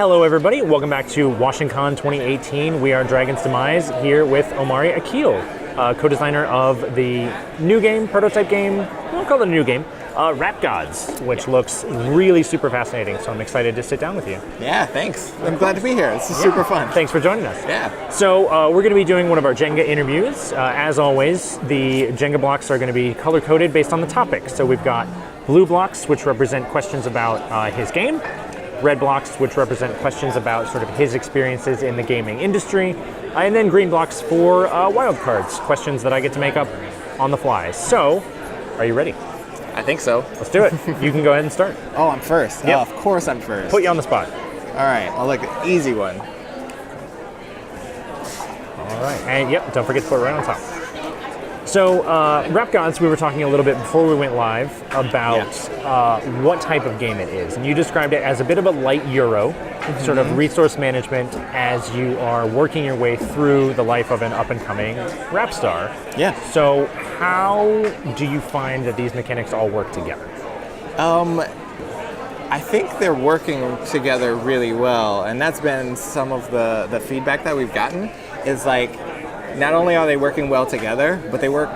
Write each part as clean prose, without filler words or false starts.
Hello everybody, welcome back to WashingCon 2018. We are Dragon's Demize here with Omari Akil, co-designer of the new game, prototype game, we won't call it a new game, Rap Godz, which looks really super fascinating, so I'm excited to sit down with you. Yeah, thanks. I'm glad to be here. This is super fun. Thanks for joining us. Yeah. So we're going to be doing one of our Jenga interviews. As always, the Jenga blocks are going to be color-coded based on the topic. So we've got blue blocks, which represent questions about his game, red blocks, which represent questions about sort of his experiences in the gaming industry, and then green blocks for wild cards, questions that I get to make up on the fly. So, are you ready? I think so. Let's do it. You can go ahead and start. Oh, I'm first. Yep. Oh, of course I'm first. Put you on the spot. All right, I'll look at easy one. All right, and yep, don't forget to put it right on top. So, Rap Godz, we were talking a little bit before we went live about what type of game it is. And you described it as a bit of a light Euro, sort of resource management as you are working your way through the life of an up-and-coming rap star. Yeah. So, how do you find that these mechanics all work together? I think they're working together really well, and that's been some of the feedback that we've gotten, is like, not only are they working well together, but they work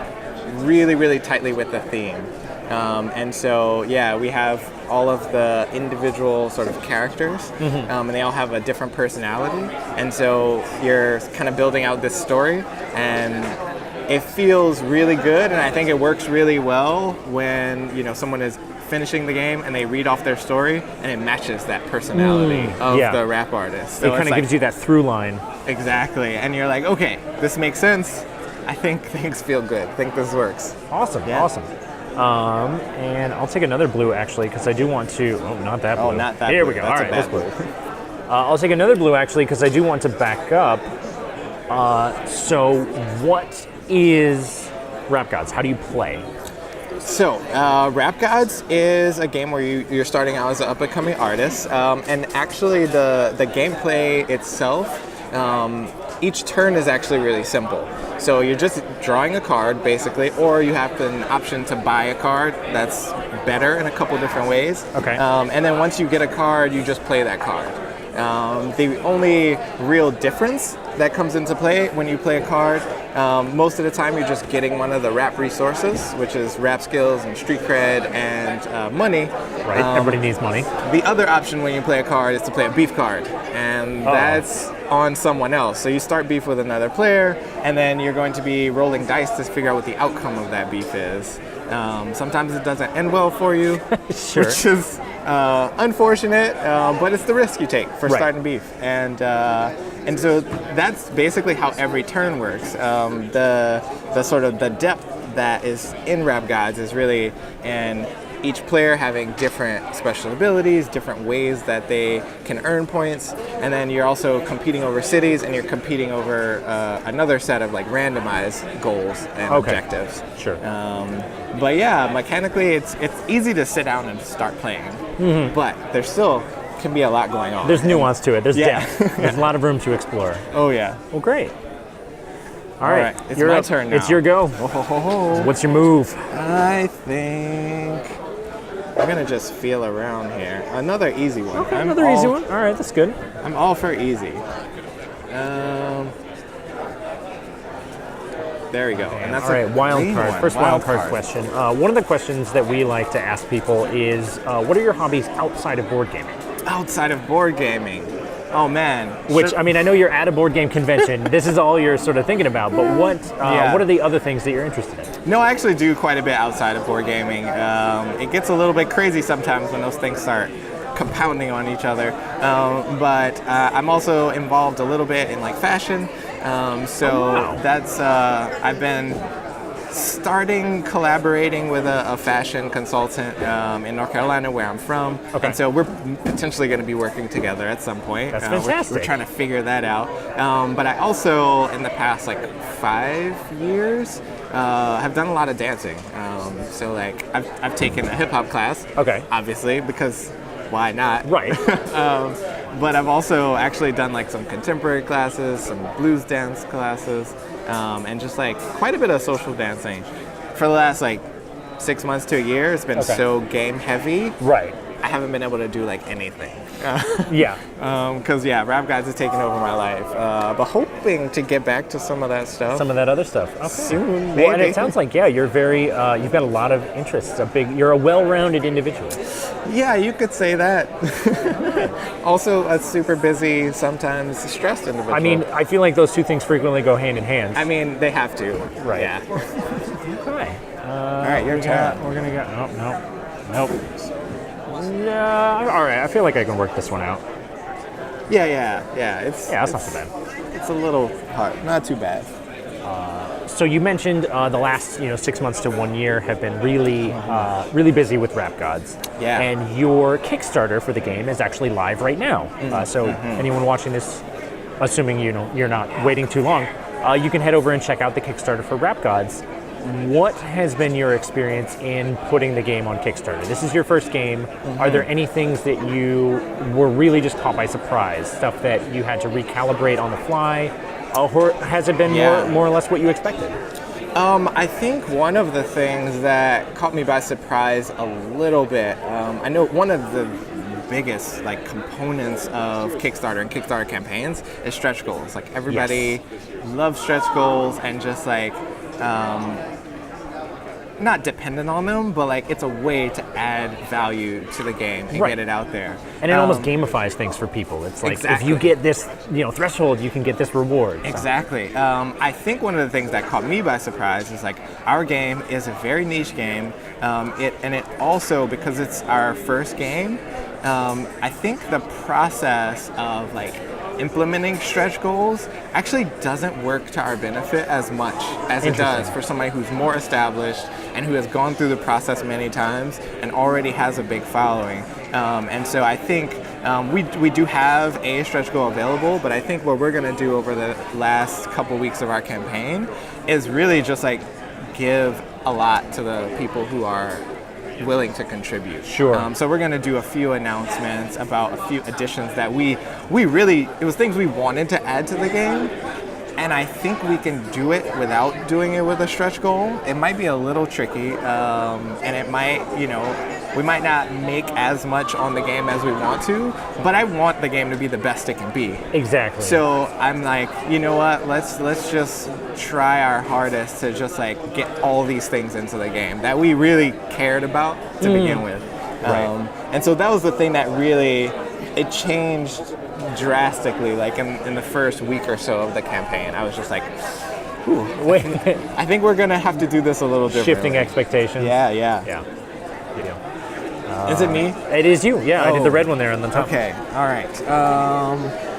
really, really tightly with the theme. And so, yeah, we have all of the individual sort of characters, and they all have a different personality. And so you're kind of building out this story, and it feels really good, and I think it works really well when, you know, someone is finishing the game and they read off their story and it matches that personality of the rap artist. So it kind of gives you that through line. Exactly, and you're like, okay, this makes sense. I think things feel good. I think this works. Awesome, Yeah. awesome. And I'll take another blue actually because I do want to. Oh, not that blue. Oh, not that Here blue. we go. That's All right, a bad this blue. I'll take another blue actually because I do want to back up. So, what is Rap Godz? How do you play? So, Rap Godz is a game where you're starting out as an up-and-coming artist, and actually the gameplay itself, each turn is actually really simple. So you're just drawing a card, basically, or you have an option to buy a card that's better in a couple different ways. Okay. And then once you get a card, you just play that card. The only real difference that comes into play when you play a card, most of the time you're just getting one of the rap resources, which is rap skills and street cred and money. Right, everybody needs money. The other option when you play a card is to play a beef card, and that's on someone else. So you start beef with another player, and then you're going to be rolling dice to figure out what the outcome of that beef is. Sometimes it doesn't end well for you, Sure. which is unfortunate, but it's the risk you take for starting beef. And so that's basically how every turn works. The sort of the depth that is in Rap Godz is really in each player having different special abilities, different ways that they can earn points, and then you're also competing over cities, and you're competing over another set of like randomized goals and objectives. Sure. But yeah, mechanically it's easy to sit down and start playing, but there still can be a lot going on. There's nuance to it. There's Yeah. depth. There's a lot of room to explore. Oh yeah. Well, great. All right. It's You're my up. turn now. It's your go. What's your move? I think I'm gonna just feel around here. Another easy one. Okay, another easy one. All right, that's good. I'm all for easy. There we go. And that's all right, wild green card. one. First wild card question. One of the questions that we like to ask people is, what are your hobbies outside of board gaming? Outside of board gaming. Oh man. Which, I mean, I know you're at a board game convention. This is all you're sort of thinking about, but what are the other things that you're interested in? No, I actually do quite a bit outside of board gaming. It gets a little bit crazy sometimes when those things start compounding on each other. But I'm also involved a little bit in like fashion. That's, I've been collaborating with a fashion consultant in North Carolina, where I'm from. Okay. And so we're potentially going to be working together at some point. That's fantastic. We're trying to figure that out. But I also, in the past like 5 years, have done a lot of dancing. So like I've taken a hip hop class. Okay. Obviously, because why not? Right. But I've also actually done like some contemporary classes, some blues dance classes, and just like quite a bit of social dancing. For the last like 6 months to a year, it's been so game heavy. Right. I haven't been able to do like anything. Yeah. Because Rap Godz is taking over my life. But hoping to get back to some of that stuff. Some of that other stuff. Okay. Soon, maybe. Well, and it sounds like you're very you've got a lot of interests. You're a well-rounded individual. Yeah, you could say that. Also a super busy, sometimes stressed individual. I mean, I feel like those two things frequently go hand in hand. I mean, they have to. Right. Yeah. Okay. All right, your turn. We're gonna go. Nope. No. All right. I feel like I can work this one out. Yeah. That's not so bad. It's a little hard. Not too bad. So you mentioned the last 6 months to 1 year have been really busy with Rap Godz. Yeah. And your Kickstarter for the game is actually live right now. So anyone watching this, assuming you're not waiting too long, you can head over and check out the Kickstarter for Rap Godz. What has been your experience in putting the game on Kickstarter? This is your first game. Are there any things that you were really just caught by surprise? Stuff that you had to recalibrate on the fly? Or has it been more or less what you expected? I think one of the things that caught me by surprise a little bit, I know one of the biggest components of Kickstarter and Kickstarter campaigns is stretch goals. Like everybody loves stretch goals and just not dependent on them, but it's a way to add value to the game and get it out there. And it almost gamifies things for people. It's like if you get this threshold, you can get this reward. So. Exactly. I think one of the things that caught me by surprise is our game is a very niche game. It also, because it's our first game, I think the process of implementing stretch goals actually doesn't work to our benefit as much as it does for somebody who's more established and who has gone through the process many times and already has a big following. And so I think we do have a stretch goal available, but I think what we're going to do over the last couple weeks of our campaign is really just give a lot to the people who are willing to contribute. Sure. So we're going to do a few announcements about a few additions that we really, it was things we wanted to add to the game, and I think we can do it without doing it with a stretch goal. It might be a little tricky, and it might, we might not make as much on the game as we want to, but I want the game to be the best it can be. Exactly. So I'm you know what, let's just try our hardest to just get all these things into the game that we really cared about to begin with. Right. And so that was the thing that really, it changed drastically, in the first week or so of the campaign. I was just ooh, wait. I think we're gonna have to do this a little differently. Shifting expectations. Yeah. Good deal. Is it me? It is you. Yeah, I did the red one there on the top. Okay, all right.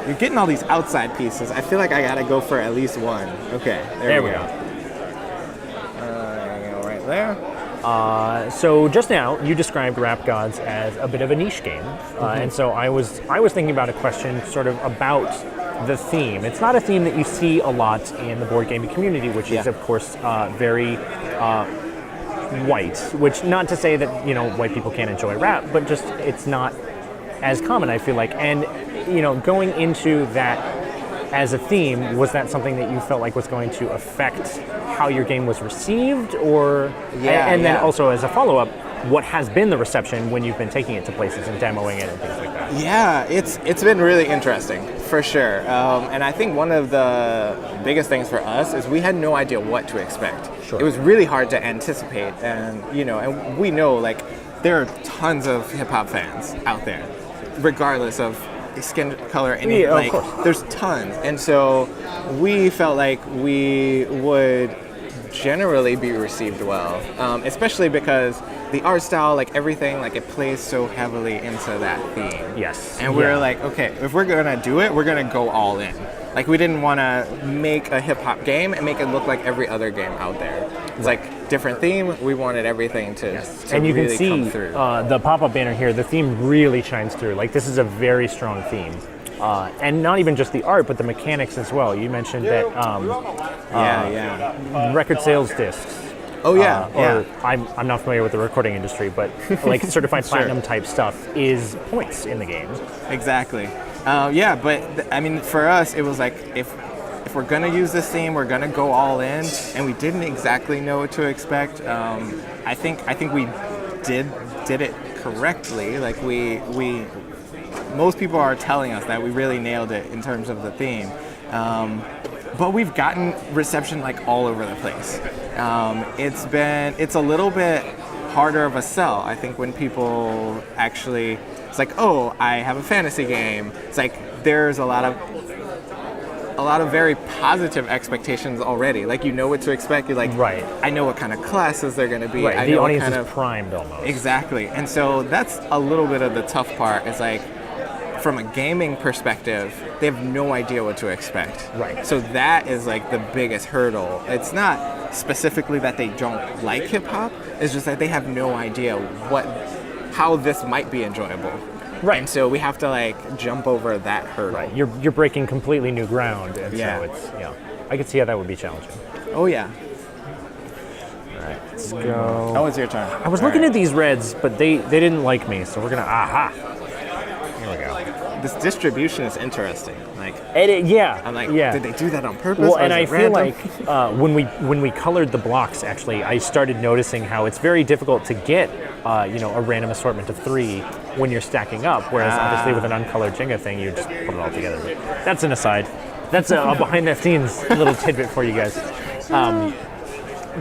You're getting all these outside pieces. I feel like I gotta go for at least one. Okay, there we go. Right there. So just now, you described Rap Godz as a bit of a niche game, and so I was thinking about a question sort of about the theme. It's not a theme that you see a lot in the board gaming community, which is of course very white. Which not to say that white people can't enjoy rap, but just it's not as common, I feel like. And going into that as a theme, was that something that you felt like was going to affect how your game was received, or and then also as a follow-up, what has been the reception when you've been taking it to places and demoing it and things like that? Yeah, it's been really interesting for sure, and I think one of the biggest things for us is we had no idea what to expect. Sure. It was really hard to anticipate, and and we know there are tons of hip hop fans out there, regardless of skin color, anything. Of course. There's tons, and so we felt like we would generally be received well, especially because the art style, everything, it plays so heavily into that theme. Yes. And we're okay, if we're gonna do it, we're gonna go all in. We didn't want to make a hip hop game and make it look like every other game out there. It's different theme. We wanted everything to and you really can see come through. The pop-up banner here. The theme really shines through. This is a very strong theme, and not even just the art, but the mechanics as well. You mentioned that record sales discs. Oh yeah, or I'm not familiar with the recording industry, but certified platinum type stuff is points in the game. Exactly. But I mean, for us, it was if we're gonna use this theme, we're gonna go all in, and we didn't exactly know what to expect. I think we did it correctly. Like most people are telling us that we really nailed it in terms of the theme. But we've gotten reception like all over the place. It's a little bit harder of a sell, I think, when people actually, it's like, oh, I have a fantasy game. It's like there's a lot of very positive expectations already. Like, you know what to expect. You're like, right. I know what kind of classes they're going to be. Right. I The know audience what kind is of, primed almost. Exactly. And so that's a little bit of the tough part. It's like, from a gaming perspective, they have no idea what to expect. Right. So that is like the biggest hurdle. It's not specifically that they don't like hip hop. It's just that they have no idea how this might be enjoyable. Right. And so we have to like jump over that hurdle. Right. You're breaking completely new ground, and Yeah. so it's I could see how that would be challenging. Oh yeah. All right, let's go. Oh, it's your turn. I was looking at these reds, but they didn't like me, so we're gonna Here we go. This distribution is interesting. Like, I'm like, did they do that on purpose? Well, or and is I it feel random? like when we colored the blocks, actually, I started noticing how it's very difficult to get a random assortment of 3 when you're stacking up. Whereas obviously with an uncolored Jenga thing, you just put it all together. But that's an aside. That's a behind the scenes little tidbit for you guys.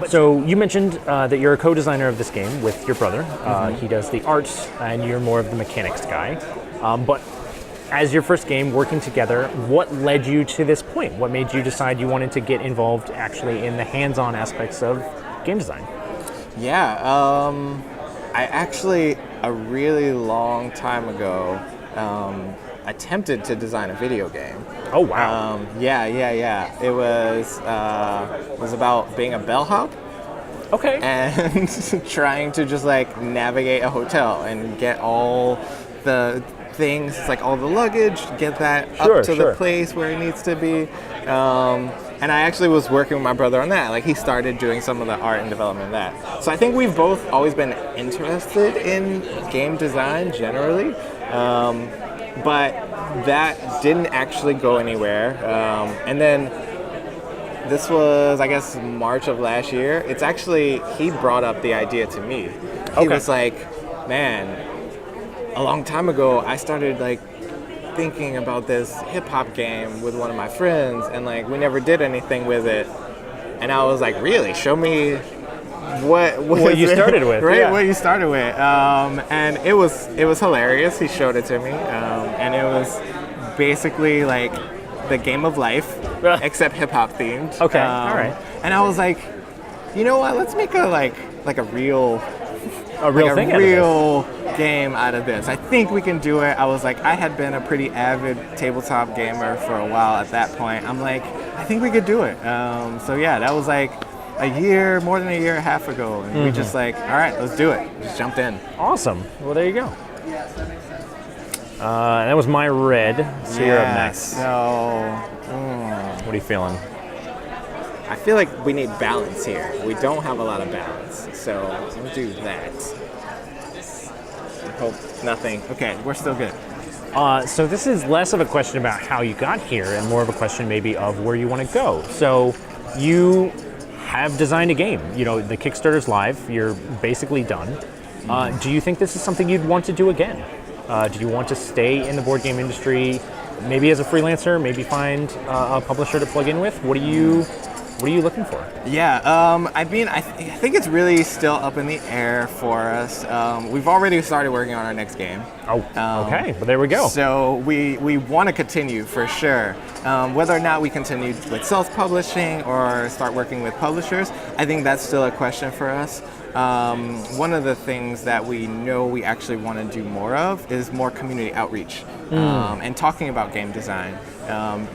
So you mentioned that you're a co-designer of this game with your brother. He does the arts, and you're more of the mechanics guy. But as your first game, working together, what led you to this point? What made you decide you wanted to get involved actually in the hands-on aspects of game design? Yeah, I actually, a really long time ago, attempted to design a video game. Oh, wow. Yeah. It was about being a bellhop. Okay. And trying to just like navigate a hotel and get all the things, like all the luggage, get that up to the place where it needs to be. And I actually was working with my brother on that. Like, he started doing some of the art and development of that. So I think we've both always been interested in game design generally. But that didn't actually go anywhere. And then this was, I guess, March of last year. It's actually, he brought up the idea to me. He was like, man, a long time ago, I started like thinking about this hip hop game with one of my friends, and like we never did anything with it. And I was like, really? Show me what you started with, right? yeah. What you started with, and it was hilarious. He showed it to me, and it was basically like the game of life, except hip hop themed. Okay, all right. And I was like, you know what? Let's make a real game out of this. I think we can do it. I was like, I had been a pretty avid tabletop gamer for a while at that point. I'm like, I think we could do it. So yeah, that was like more than a year and a half ago. And we just like, all right, let's do it. Just jumped in. Awesome. Well, there you go. That was my red. So you're up next. So, what are you feeling? I feel like we need balance here. We don't have a lot of balance. So we'll do that. I hope nothing. Okay, we're still good. So this is less of a question about how you got here and more of a question maybe of where you want to go. So you have designed a game. You know, the Kickstarter's live. You're basically done. Do you think this is something you'd want to do again? Do you want to stay in the board game industry, maybe as a freelancer, maybe find a publisher to plug in with? What are you looking for? Yeah, I think it's really still up in the air for us. We've already started working on our next game. Oh, okay. Well, there we go. So we want to continue for sure. Whether or not we continue with self-publishing or start working with publishers, I think that's still a question for us. One of the things that we know we actually want to do more of is more community outreach and talking about game design.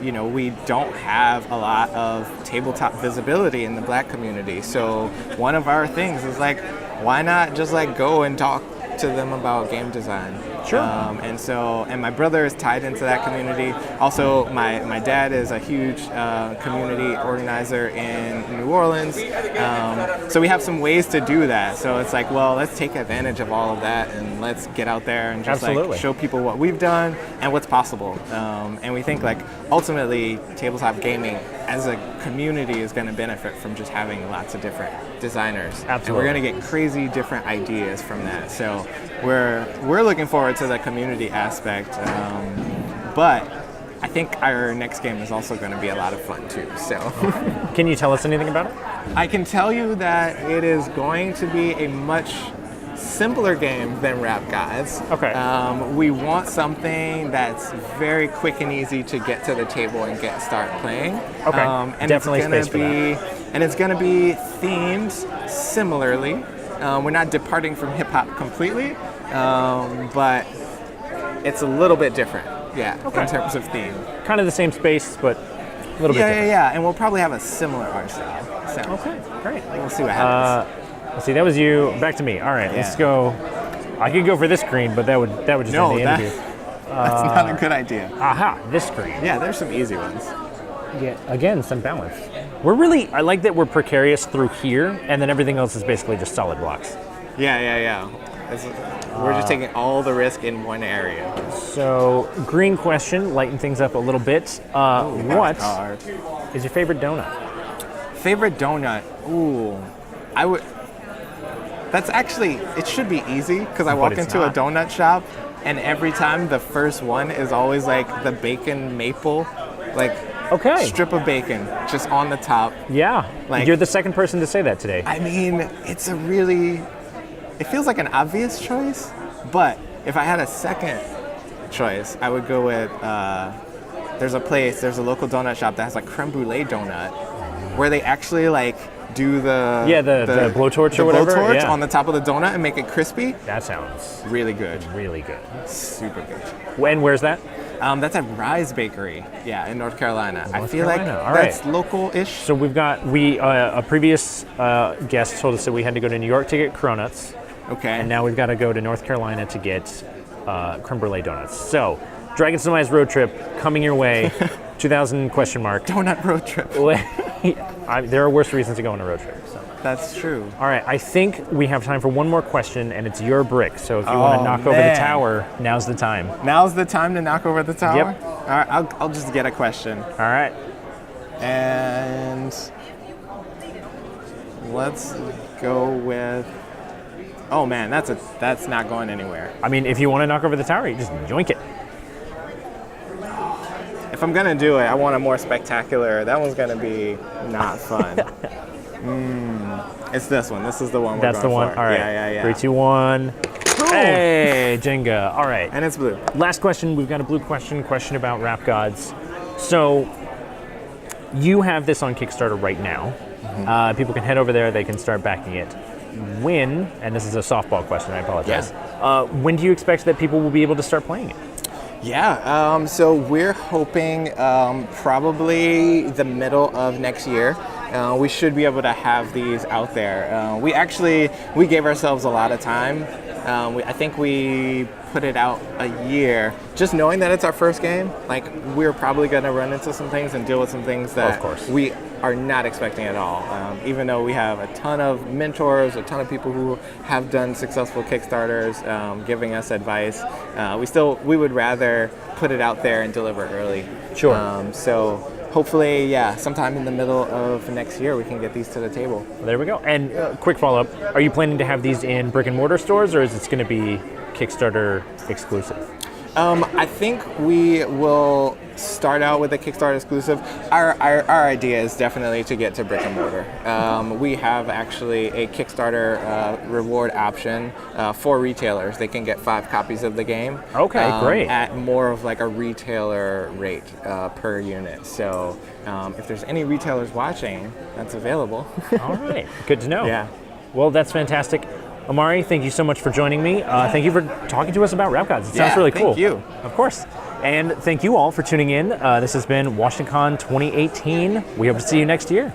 We don't have a lot of tabletop visibility in the Black community. So one of our things is like, why not just like go and talk to them about game design? Sure. And my brother is tied into that community. Also, my dad is a huge community organizer in New Orleans. So we have some ways to do that. So it's like, well, let's take advantage of all of that and let's get out there and just like show people what we've done and what's possible. And we think like ultimately tabletop gaming as a community is going to benefit from just having lots of different designers. Absolutely. And we're going to get crazy different ideas from that. So we're looking forward to the community aspect. But I think our next game is also going to be a lot of fun too. So Can you tell us anything about it? I can tell you that it is going to be a much simpler game than Rap Godz. Okay. We want something that's very quick and easy to get to the table and start playing. Okay. And Definitely it's gonna space for that. And it's going to be themed similarly. We're not departing from hip hop completely, but it's a little bit different. Yeah. Okay. In terms of theme. Kind of the same space, but a little bit different. Yeah. And we'll probably have a similar art style. So Okay, great. we'll see what happens. Let's see, that was you. Back to me. All right, let's go. I could go for this screen, but that would just end the interview. That's not a good idea. Aha, this screen. Yeah, there's some easy ones. Yeah, again, some balance. I like that we're precarious through here, and then everything else is basically just solid blocks. Yeah. We're just taking all the risk in one area. So, green question, lighten things up a little bit. What Hard. is your favorite donut? Favorite donut? Ooh, I would. That's actually, it should be easy because I walk into a donut shop and every time the first one is always like the bacon maple, like strip of bacon just on the top. Yeah, Like- you're the second person to say that today. I mean, it feels like an obvious choice, but if I had a second choice, I would go with, there's a local donut shop that has a creme brulee donut where they actually like do the blowtorch or whatever blowtorch on the top of the donut and make it crispy. That sounds Really good. really good. Super good. And where's that? That's at Rise Bakery, in North Carolina. I feel Carolina. like All that's local-ish. So we've got, a previous guest told us that we had to go to New York to get cronuts, Okay. and now we've got to go to North Carolina to get creme brulee donuts. So, Dragon Semi's road trip coming your way, 2000 question mark. Donut road trip. There are worse reasons to go on a road trip. So. That's true. All right, I think we have time for one more question, and it's your brick. So if you want to knock over the tower, now's the time. Now's the time to knock over the tower? Yep. All right, I'll just get a question. All right. And let's go with. Oh man, that's not going anywhere. I mean, if you want to knock over the tower, you just joink it. If I'm gonna do it, I want a more spectacular. That one's gonna be not fun. It's this one. This is the one we're That's the going one. for. All right. Yeah. 3, 2, 1. Hey, Jenga. All right. And it's blue. Last question. We've got a blue question about Rap Godz. So you have this on Kickstarter right now. Mm-hmm. People can head over there. They can start backing it. When, and this is a softball question, I apologize. When do you expect that people will be able to start playing it? Yeah, so we're hoping probably the middle of next year. We should be able to have these out there. We gave ourselves a lot of time. I think we put it out a year, just knowing that it's our first game. Like, we're probably going to run into some things and deal with some things that we are not expecting at all. Even though we have a ton of mentors, a ton of people who have done successful Kickstarters, giving us advice, we would rather put it out there and deliver early. Sure. So hopefully, sometime in the middle of next year, we can get these to the table. There we go. And quick follow-up, are you planning to have these in brick and mortar stores, or is this going to be Kickstarter exclusive? I think we will start out with a Kickstarter exclusive. Our idea is definitely to get to brick and mortar. We have actually a Kickstarter reward option for retailers. They can get 5 copies of the game. Okay, great. At more of like a retailer rate per unit. So if there's any retailers watching, that's available. All right, good to know. Yeah. Well, that's fantastic. Omari, thank you so much for joining me. Thank you for talking to us about Rap Godz. It sounds really cool. Thank you. Of course. And thank you all for tuning in. This has been WashingCon 2018. We hope to see you next year.